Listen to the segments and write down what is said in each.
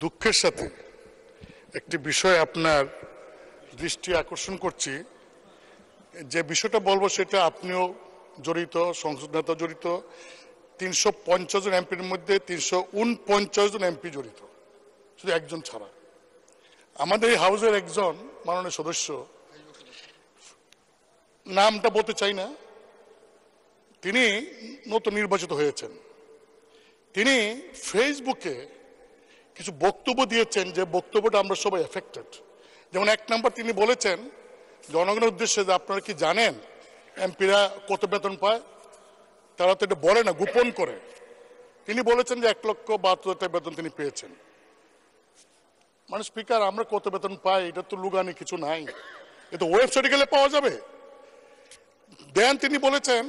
দুঃখের সাথে একটি বিষয় আপনার দৃষ্টি আকর্ষণ করছি। যে বিষয়টা বলবো সেটা আপনিও জড়িত, সংসদ নেতা জড়িত, ৩৫০ জন এমপির মধ্যে ৩৪৯ জন এমপি জড়িত, শুধু একজন ছাড়া। আমাদের এই হাউসের একজন মাননীয় সদস্য, নামটা বলতে চাই না, তিনি নতুন নির্বাচিত হয়েছেন। তিনি ফেসবুকে কিছু বক্তব্য দিয়েছেন, যে বক্তব্যটা আমরা সবাই এফেক্টেড। যেমন এক নম্বর তিনি বলেছেন জনগণের উদ্দেশ্যে যে আপনারা কি জানেন এমপিরা কত বেতন পায়? তারা তো এটা বলে না, গোপন করে। তিনি বলেছেন যে ১,৭২,০০০ বেতন তিনি পেয়েছেন। মানে স্পিকার, আমরা কত বেতন পাই এটা তো লুগানি কিছু নাই, এটা ওয়েবসাইটে গেলে পাওয়া যাবে। দেন তিনি বলেছেন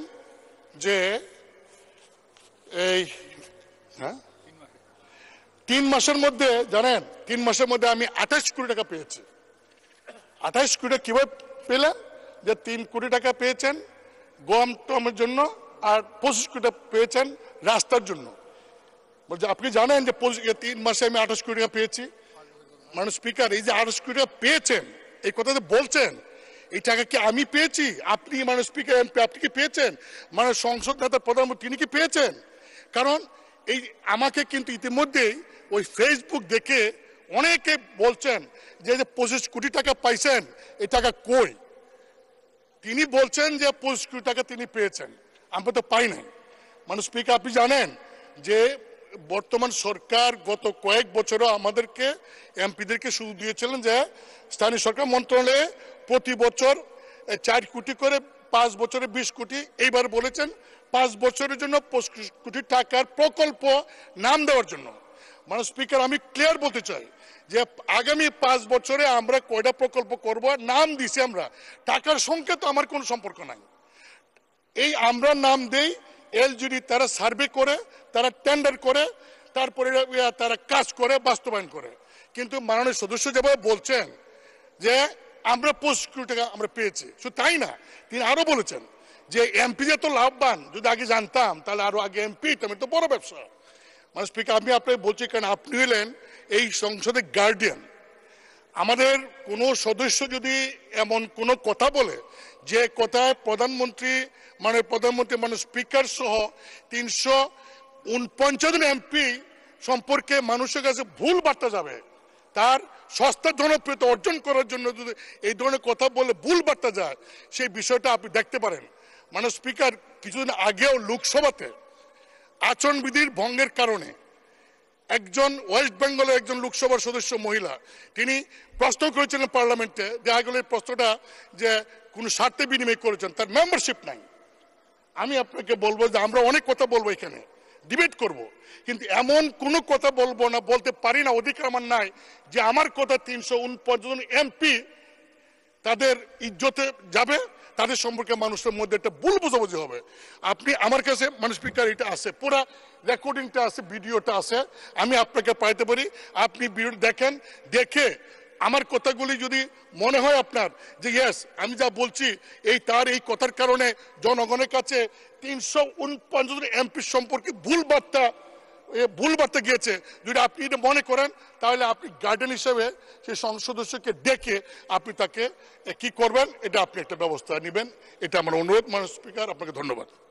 যে এই ৩ মাসের মধ্যে, জানেন ৩ মাসের মধ্যে আমি ২৮ কোটি টাকা পেয়েছি। ২৮ কোটি টাকা কিভাবে পেলেন? যে ৩ কোটি টাকা পেয়েছেন গম টমের জন্য, আর ২৫ কোটি টাকা পেয়েছেন রাস্তার জন্য। বলছে আপনি জানেন যে ৩ মাসে আমি ২৮ কোটি টাকা পেয়েছি। মানে স্পিকার, এই যে ২৮ কোটি টাকা পেয়েছেন, এই কথা যে বলছেন, এই টাকা কি আমি পেয়েছি? আপনি মানে স্পিকার এমপি আপনি কি পেয়েছেন? মানে সংসদ নেতা প্রধানমন্ত্রী তিনি কি পেয়েছেন? কারণ এই আমাকে কিন্তু ইতিমধ্যেই ওই ফেসবুক দেখে অনেকে বলছেন যে ২৫ কোটি টাকা পাইছেন, এই টাকা কই? তিনি বলছেন যে ২৫ কোটি টাকা তিনি পেয়েছেন, আমরা তো পাই নাই। মানে স্পিকার, আপনি জানেন যে বর্তমান সরকার গত কয়েক বছরও আমাদেরকে এমপিদেরকে সুযোগ দিয়েছিলেন যে স্থানীয় সরকার মন্ত্রণালয়ে প্রতি বছর ৪ কোটি করে, ৫ বছরে ২০ কোটি, এইবার বলেছেন ৫ বছরের জন্য ২৫ কোটি টাকার প্রকল্প নাম দেওয়ার জন্য। মানে স্পিকার, আমি ক্লিয়ার বলতে চাই যে আগামী ৫ বছরে আমরা কয়টা প্রকল্প করব, নাম দিছি আমরা, টাকার সঙ্গে তো আমার কোনো সম্পর্ক নাই। এই আমরা নাম দেই, এলজিডি তারা সার্ভে করে, তারা টেন্ডার করে, তারপরে তারা কাজ করে, বাস্তবায়ন করে। কিন্তু মাননীয় সদস্য যেভাবে বলছেন যে আমরা ২৫ কোটি টাকা আমরা পেয়েছি, শুধু তাই না, তিনি আরো বলেছেন যে এমপি যে তো লাভবান, যদি আগে জানতাম তাহলে আরো আগে এমপি হইতাম, তো বড় ব্যবসা। মানে স্পিকার, আমি আপনাকে বলছি, কারণ আপনি হলেন এই সংসদের গার্ডিয়ান। আমাদের কোনো সদস্য যদি এমন কোনো কথা বলে যে কথায় প্রধানমন্ত্রী মানে স্পিকার সহ ৩৪৯ জন এমপি সম্পর্কে মানুষের কাছে ভুল বার্তা যাবে, তার সস্তা জনপ্রিয়তা অর্জন করার জন্য যদি এই ধরনের কথা বলে ভুল বার্তা যায়, সেই বিষয়টা আপনি দেখতে পারেন। মানে স্পিকার, কিছুদিন আগেও লোকসভাতে আচরণবিধির ভঙ্গের কারণে একজন ওয়েস্ট বেঙ্গলের একজন লোকসভার সদস্য মহিলা, তিনি প্রশ্ন করেছিলেন পার্লামেন্টে, দেখা গেল এই প্রশ্নটা যে কোনো স্বার্থে বিনিময় করেছেন, তার মেম্বারশিপ নাই। আমি আপনাকে বলবো যে আমরা অনেক কথা বলবো, এখানে ডিবেট করব, কিন্তু এমন কোনো কথা বলবো না, বলতে পারি না, অধিকার আমার নাই যে আমার কথা ৩৪৯ জন এমপি তাদের ইজ্জতে যাবে, তাদের সম্পর্কে মানুষের মধ্যে একটা ভুল বোঝাবুঝি হবে। আপনি আমার কাছে মানে স্পিকার এটা আছে, পুরা রেকর্ডিংটা আছে, ভিডিওটা আছে, আমি আপনাকে পাইতে পারি। আপনি ভিডিও দেখেন, দেখে আমার কথাগুলি যদি মনে হয় আপনার যে ইয়েস আমি যা বলছি এই তার এই কথার কারণে জনগণের কাছে ৩৪৯ জন এমপি সম্পর্কে ভুল বার্তা গিয়েছে, যদি আপনি এটা মনে করেন, তাহলে আপনি গার্ডিয়ান হিসেবে সেই সংসদ সদস্যকে ডেকে আপনি তাকে কি করবেন, এটা আপনি একটা ব্যবস্থা নেবেন, এটা আমার অনুরোধ। মাননীয় স্পিকার, আপনাকে ধন্যবাদ।